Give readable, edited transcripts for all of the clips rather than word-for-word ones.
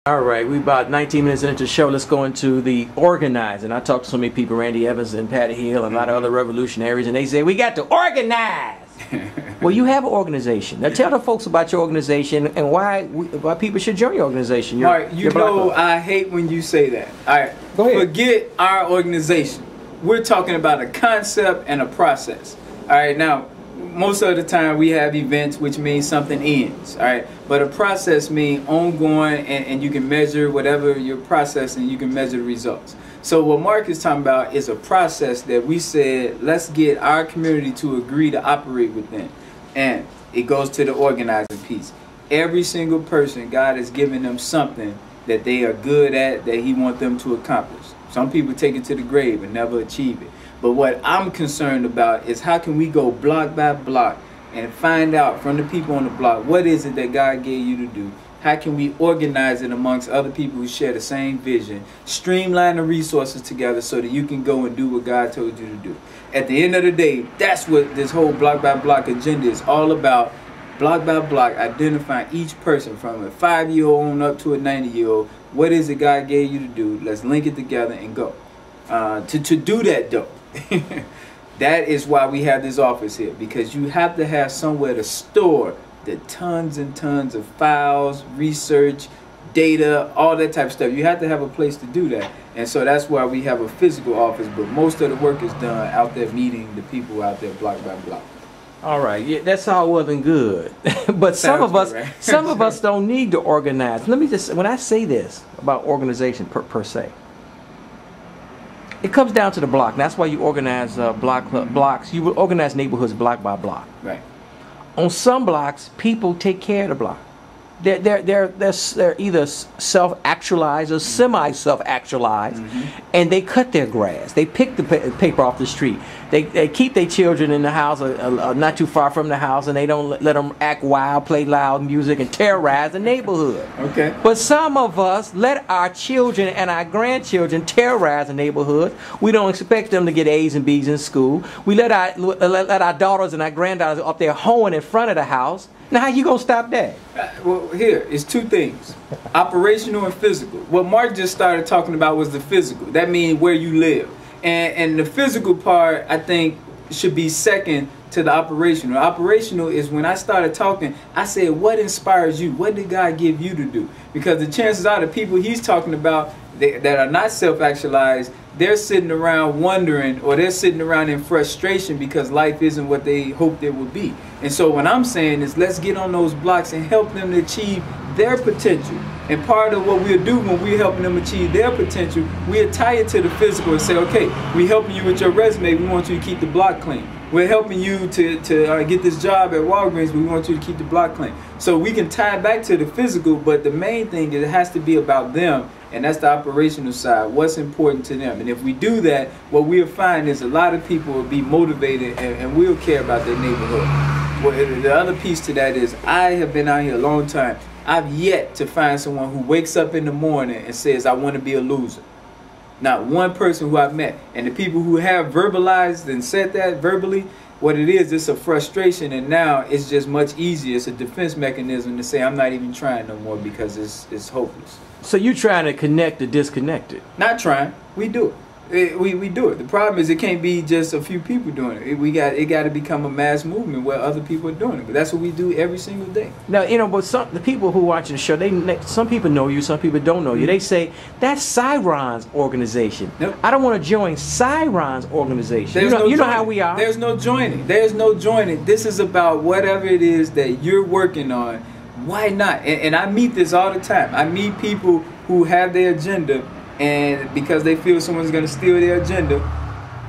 All right, we about 19 minutes into the show. Let's go into the organizing. I talked to so many people, Randy Evans and Patty Hill and a lot of other revolutionaries, and they say, we got to organize. Well, you have an organization. Now tell the folks about your organization and why people should join your organization. All right, you know I hate when you say that. All right, go ahead. Forget our organization. We're talking about a concept and a process. All right, now, most of the time we have events, which means something ends, all right? But a process means ongoing, and you can measure whatever you're processing, you can measure the results. So what Mark is talking about is a process that we said, let's get our community to agree to operate within. And it goes to the organizing piece. Every single person, God has given them something that they are good at, that he wants them to accomplish. Some people take it to the grave and never achieve it. But what I'm concerned about is how can we go block by block and find out from the people on the block, what is it that God gave you to do? How can we organize it amongst other people who share the same vision, streamline the resources together so that you can go and do what God told you to do? At the end of the day, that's what this whole block by block agenda is all about. Block by block, identifying each person from a 5-year-old on up to a 90-year-old. What is it God gave you to do? Let's link it together and go. To do that, though, that is why we have this office here, because you have to have somewhere to store the tons and tons of files, research, data, all that type of stuff. You have to have a place to do that. And so that's why we have a physical office, but most of the work is done out there meeting the people out there block by block. All right, yeah, that's all well and good. But some of us don't need to organize. Let me just, when I say this about organization per se, it comes down to the block. That's why you organize blocks. You will organize neighborhoods block by block. Right. On some blocks, people take care of the block. They're either self-actualized or semi-self-actualized, and they cut their grass. They pick the paper off the street. They keep their children in the house, not too far from the house, and they don't let them act wild, play loud music, and terrorize the neighborhood. Okay. But some of us let our children and our grandchildren terrorize the neighborhood. We don't expect them to get A's and B's in school. We let our daughters and our granddaughters up there hoeing in front of the house. Now, how you gonna stop that? Well, here it's two things: operational and physical. What Mark just started talking about was the physical. That means where you live, and the physical part, I think, should be second to the operational. Operational is when I started talking, I said, what inspires you? What did God give you to do? Because the chances are the people he's talking about that are not self-actualized, they're sitting around wondering, or they're sitting around in frustration because life isn't what they hoped it would be. And so what I'm saying is, let's get on those blocks and help them to achieve their potential. And part of what we'll do when we're helping them achieve their potential, we'll tie it to the physical and say, okay, we're helping you with your resume. We want you to keep the block clean. We're helping you to get this job at Walgreens. We want you to keep the block clean. So we can tie it back to the physical, but the main thing is it has to be about them, and that's the operational side. What's important to them. And if we do that, what we'll find is a lot of people will be motivated and will care about their neighborhood. Well, the other piece to that is I have been out here a long time. I've yet to find someone who wakes up in the morning and says, I want to be a loser. Not one person who I've met. And the people who have verbalized and said that verbally, what it is, it's a frustration, and now it's just much easier. It's a defense mechanism to say, I'm not even trying no more because it's hopeless. So you're trying to connect the disconnected? Not trying. We do it. We do it. The problem is it can't be just a few people doing it. It got to become a mass movement where other people are doing it. But that's what we do every single day. Now, you know, but the people who watch the show, some people know you, some people don't know you. They say, that's Syron's organization. Nope. I don't want to join Syron's organization. You know how we are. There's no joining. There's no joining. This is about whatever it is that you're working on. Why not? And I meet this all the time. I meet people who have their agenda, and because they feel someone's going to steal their agenda,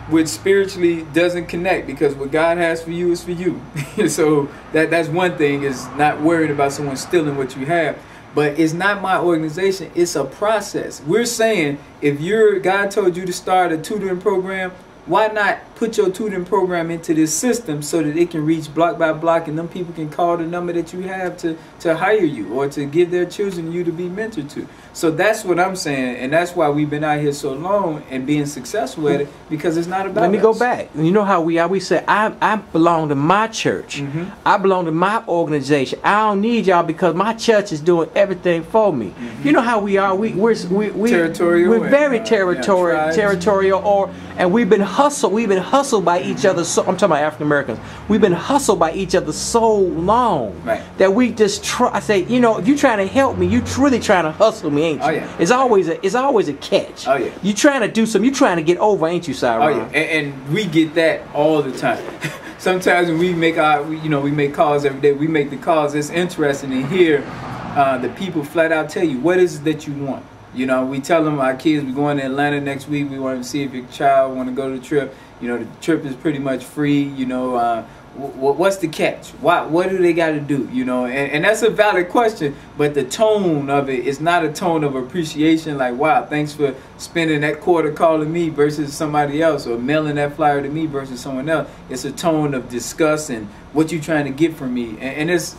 which spiritually doesn't connect, because what God has for you is for you. So that's one thing, is not worried about someone stealing what you have. But it's not my organization. It's a process. We're saying, if God told you to start a tutoring program, why not put your tutoring program into this system so that it can reach block by block, and them people can call the number that you have to hire you or to give their children you to be mentored to. So that's what I'm saying, and that's why we've been out here so long and being successful at it, because it's not about Let me us. go back. You know how we always say, I belong to my church. I belong to my organization. I don't need y'all because my church is doing everything for me. You know how we are. We're territorial. We're very territorial, and we've been hustled. We've been hustled by each other. So I'm talking about African Americans. We've been hustled by each other so long that we just try. I say, you know, if you're trying to help me, you're really trying to hustle me, ain't you? Oh, yeah. It's always a catch. Oh, yeah. You're trying to do something. You're trying to get over, ain't you, Syron? Oh, yeah. And we get that all the time. Sometimes when we make we make calls every day. We make the calls. It's interesting to hear the people flat out tell you what is it that you want. You know, we tell them our kids, we're going to Atlanta next week. We want to see if your child want to go to the trip. You know, the trip is pretty much free. You know, what's the catch? What do they got to do? You know, and that's a valid question. But the tone of it is not a tone of appreciation. Like, wow, thanks for spending that quarter calling me versus somebody else, or mailing that flyer to me versus someone else. It's a tone of disgust and what you trying to get from me. And it's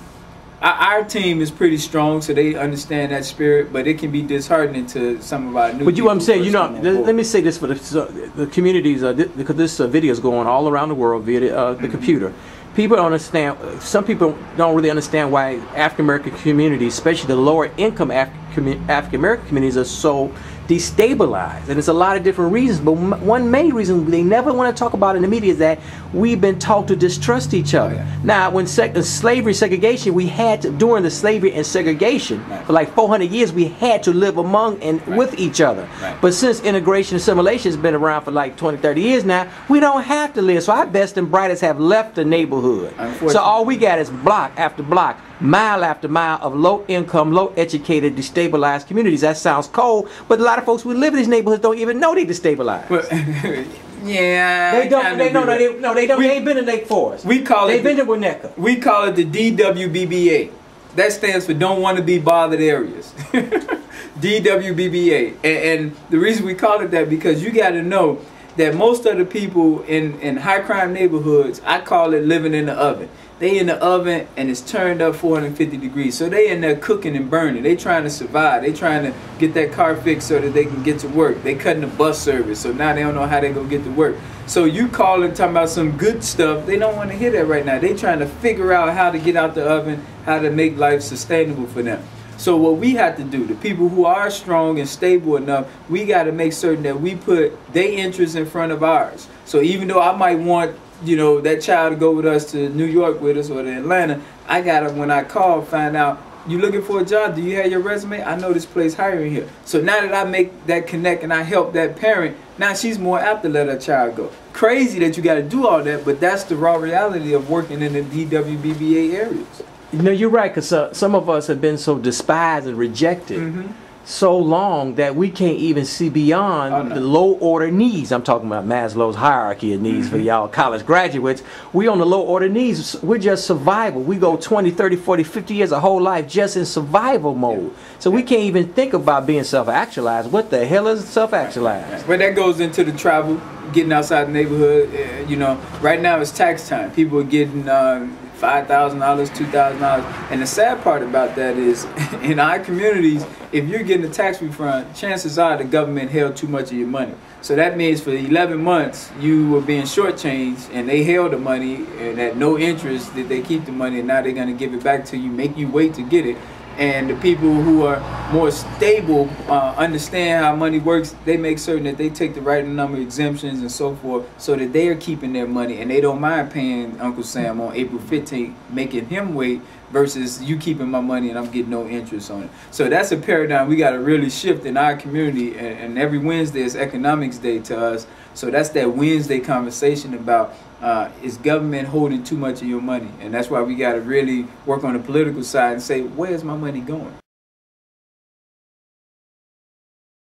our team is pretty strong, so they understand that spirit, but it can be disheartening to some of our new. But you know what I'm saying? You know, people. let me say this for the communities, because this video is going all around the world via the computer. People don't understand. Some people don't really understand why African American communities, especially the lower income African American communities, are so destabilized. And it's a lot of different reasons, but one main reason they never want to talk about in the media is that we've been taught to distrust each other. Oh, yeah. Now, when slavery segregation, we had to, during the slavery and segregation, for like 400 years, we had to live among and with each other. But since integration and assimilation has been around for like 20, 30 years now, we don't have to live. So our best and brightest have left the neighborhood. So all we got is block after block, mile after mile of low income, low educated, destabilized communities. That sounds cold, but a lot of folks who live in these neighborhoods don't even know they destabilized. Yeah, they don't. They don't. They ain't been in Lake Forest. We call They've been to Winnetka. We call it the DWBBA. That stands for Don't Want to Be Bothered Areas. DWBBA, and the reason we call it that because you got to know that most of the people in high crime neighborhoods, I call it living in the oven. They in the oven and it's turned up 450 degrees. So they in there cooking and burning. They trying to survive. They trying to get that car fixed so that they can get to work. They cutting the bus service. So now they don't know how they gonna get to work. So you calling talking about some good stuff. They don't want to hear that right now. They trying to figure out how to get out the oven, how to make life sustainable for them. So what we have to do, the people who are strong and stable enough, we got to make certain that we put their interests in front of ours. So even though I might want, you know, that child to go with us to New York with us or to Atlanta, I gotta, when I call, find out, you looking for a job? Do you have your resume? I know this place hiring here. So now that I make that connect and I help that parent, now she's more apt to let her child go. Crazy that you got to do all that, but that's the raw reality of working in the DWBBA areas. You know, you're right, because some of us have been so despised and rejected so long that we can't even see beyond the low order needs. I'm talking about Maslow's hierarchy of needs for y'all college graduates. We on the low order needs. We're just survival. We go 20, 30, 40, 50 years, a whole life just in survival mode. So we can't even think about being self-actualized. What the hell is self-actualized? But that goes into the travel, getting outside the neighborhood. You know, right now it's tax time. People are getting $5,000, $2,000, and the sad part about that is, in our communities, if you're getting a tax refund, chances are the government held too much of your money. So that means for 11 months you were being shortchanged, and they held the money, and at no interest did they keep the money, and now they're going to give it back to you, make you wait to get it. And the people who are more stable understand how money works. They make certain that they take the right number of exemptions and so forth so that they are keeping their money and they don't mind paying Uncle Sam on April 15th, making him wait versus you keeping my money and I'm getting no interest on it. So that's a paradigm we got to really shift in our community. And every Wednesday is Economics Day to us. So that's that Wednesday conversation about is government holding too much of your money? And that's why we got to really work on the political side and say, where's my money going?